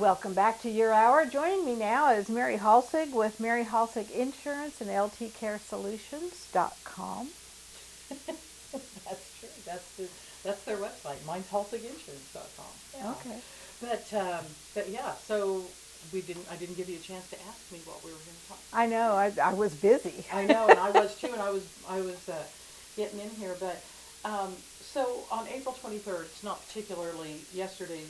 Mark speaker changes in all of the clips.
Speaker 1: Welcome back to Your Hour. Joining me now is Mary Halsig with Mary Halsig Insurance and LTCareSolutions.com.
Speaker 2: That's true. That's their website. Mine's HalsigInsurance.com. Yeah.
Speaker 1: Okay.
Speaker 2: But yeah. So I didn't give you a chance to ask me what we were going to talk.
Speaker 1: I know. I was busy.
Speaker 2: I know, and I was too, and I was getting in here, but. So on April 23rd, it's not particularly yesterday,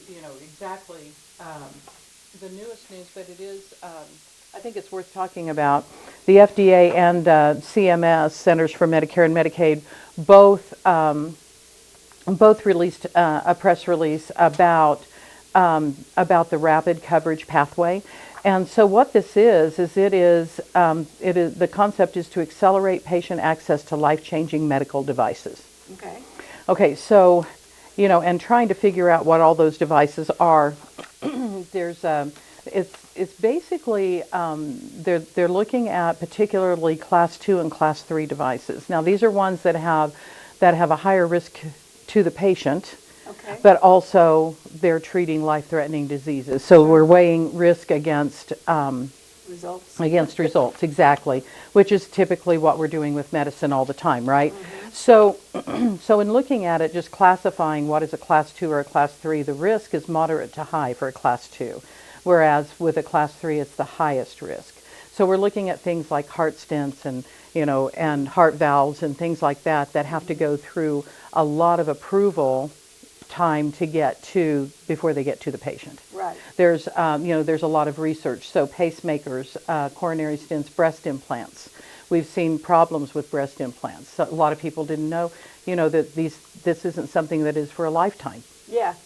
Speaker 2: exactly the newest news, but it is, I think it's worth talking about. The FDA and CMS, Centers for Medicare and Medicaid, both released a press release about the rapid coverage pathway. And so what this is the concept is to accelerate patient access to life-changing medical devices.
Speaker 1: Okay.
Speaker 2: Okay, so, and trying to figure out what all those devices are, it's basically, they're looking at particularly class 2 and class 3 devices. Now, these are ones that have a higher risk to the patient,
Speaker 1: Okay.
Speaker 2: but also they're treating life-threatening diseases. So we're weighing risk against results, exactly, which is typically what we're doing with medicine all the time, right? Mm-hmm. So in looking at it, just classifying what is a class 2 or a class 3, the risk is moderate to high for a class 2, whereas with a class 3, it's the highest risk. So we're looking at things like heart stents and heart valves and things like that have to go through a lot of approval time to get to before they get to the patient.
Speaker 1: Right.
Speaker 2: There's a lot of research. So pacemakers, coronary stents, breast implants. We've seen problems with breast implants. So a lot of people didn't know, that this isn't something that is for a lifetime.
Speaker 1: Yeah.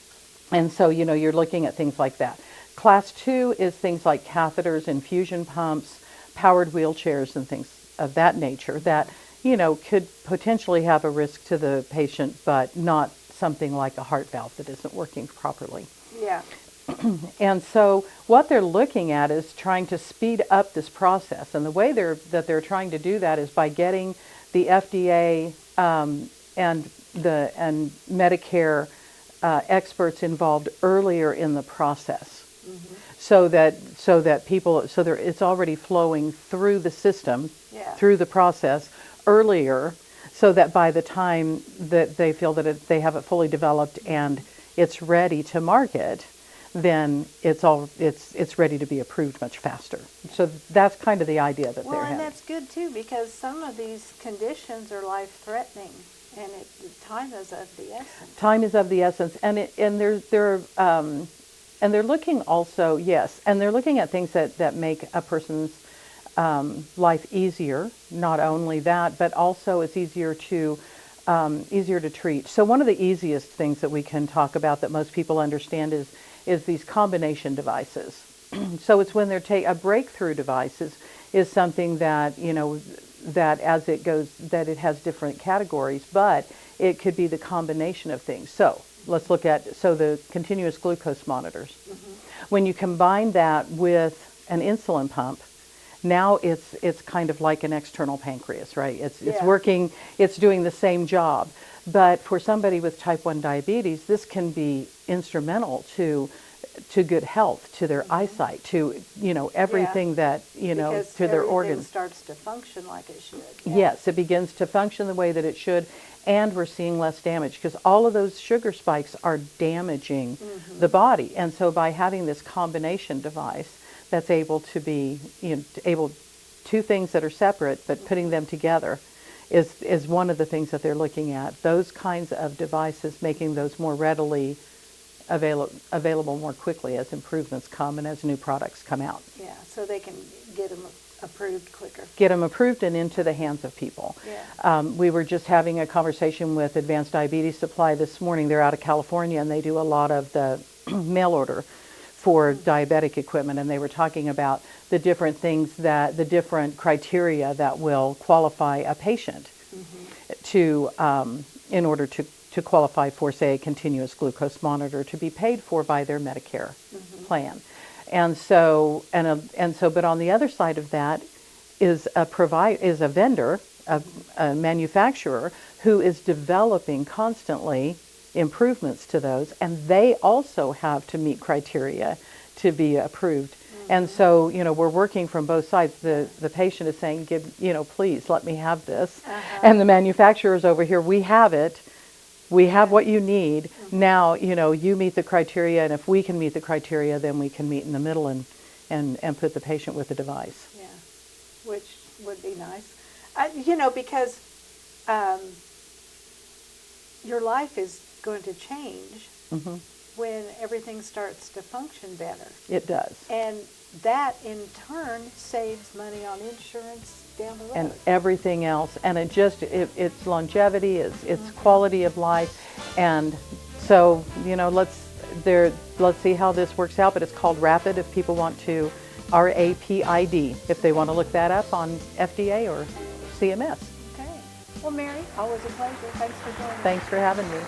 Speaker 2: And so, you're looking at things like that. Class 2 is things like catheters, infusion pumps, powered wheelchairs, and things of that nature that, could potentially have a risk to the patient, but not something like a heart valve that isn't working properly.
Speaker 1: Yeah.
Speaker 2: And so what they're looking at is trying to speed up this process. And the way they're trying to do that is by getting the FDA and Medicare experts involved earlier in the process. Mm-hmm. So that it's already flowing through the system,
Speaker 1: Yeah.
Speaker 2: through the process earlier, so that by the time that they feel that they have it fully developed and it's ready to market, then it's ready to be approved much faster. So that's kind of the idea that they're having.
Speaker 1: Well, and that's good too, because some of these conditions are life-threatening, and time is of the essence.
Speaker 2: Time is of the essence, and they're looking also, yes, and they're looking at things that make a person's life easier. Not only that, but also it's easier to treat. So one of the easiest things that we can talk about that most people understand is these combination devices. So it's when a breakthrough device is something that, that as it goes, that it has different categories, but it could be the combination of things. So let's look at, the continuous glucose monitors. Mm-hmm. When you combine that with an insulin pump, now it's kind of like an external pancreas, right? It's working, it's doing the same job. But for somebody with type 1 diabetes, this can be instrumental to good health, to their eyesight, to everything that
Speaker 1: because
Speaker 2: to their organs.
Speaker 1: Starts to function like it should.
Speaker 2: Yeah. Yes, it begins to function the way that it should, and we're seeing less damage because all of those sugar spikes are damaging the body. And so by having this combination device that's able to be two things that are separate, but putting them together is one of the things that they're looking at. Those kinds of devices, making those more readily available more quickly as improvements come and as new products come out.
Speaker 1: Yeah, so they can get them approved quicker.
Speaker 2: Get them approved and into the hands of people.
Speaker 1: Yeah.
Speaker 2: We were just having a conversation with Advanced Diabetes Supply this morning. They're out of California, and they do a lot of the mail order for diabetic equipment, and they were talking about the different things the different criteria that will qualify a patient to in order to qualify for, say, a continuous glucose monitor to be paid for by their Medicare plan. And so, but on the other side of that is a vendor, a manufacturer who is developing constantly improvements to those, and they also have to meet criteria to be approved. And so, we're working from both sides. The patient is saying, please let me have this. And the manufacturer's over here, we have it. We have what you need. Now, you meet the criteria, and if we can meet the criteria, then we can meet in the middle and put the patient with the device.
Speaker 1: Yeah, which would be nice. Because your life is going to change when everything starts to function better.
Speaker 2: It does.
Speaker 1: And that, in turn, saves money on insurance down the road.
Speaker 2: And everything else. And it's longevity, it's quality of life. And so, let's see how this works out. But it's called RAPID if people want to, RAPID, if they want to look that up on FDA or CMS.
Speaker 1: Okay. Well, Mary, always a pleasure. Thanks for joining us.
Speaker 2: Thanks for having me.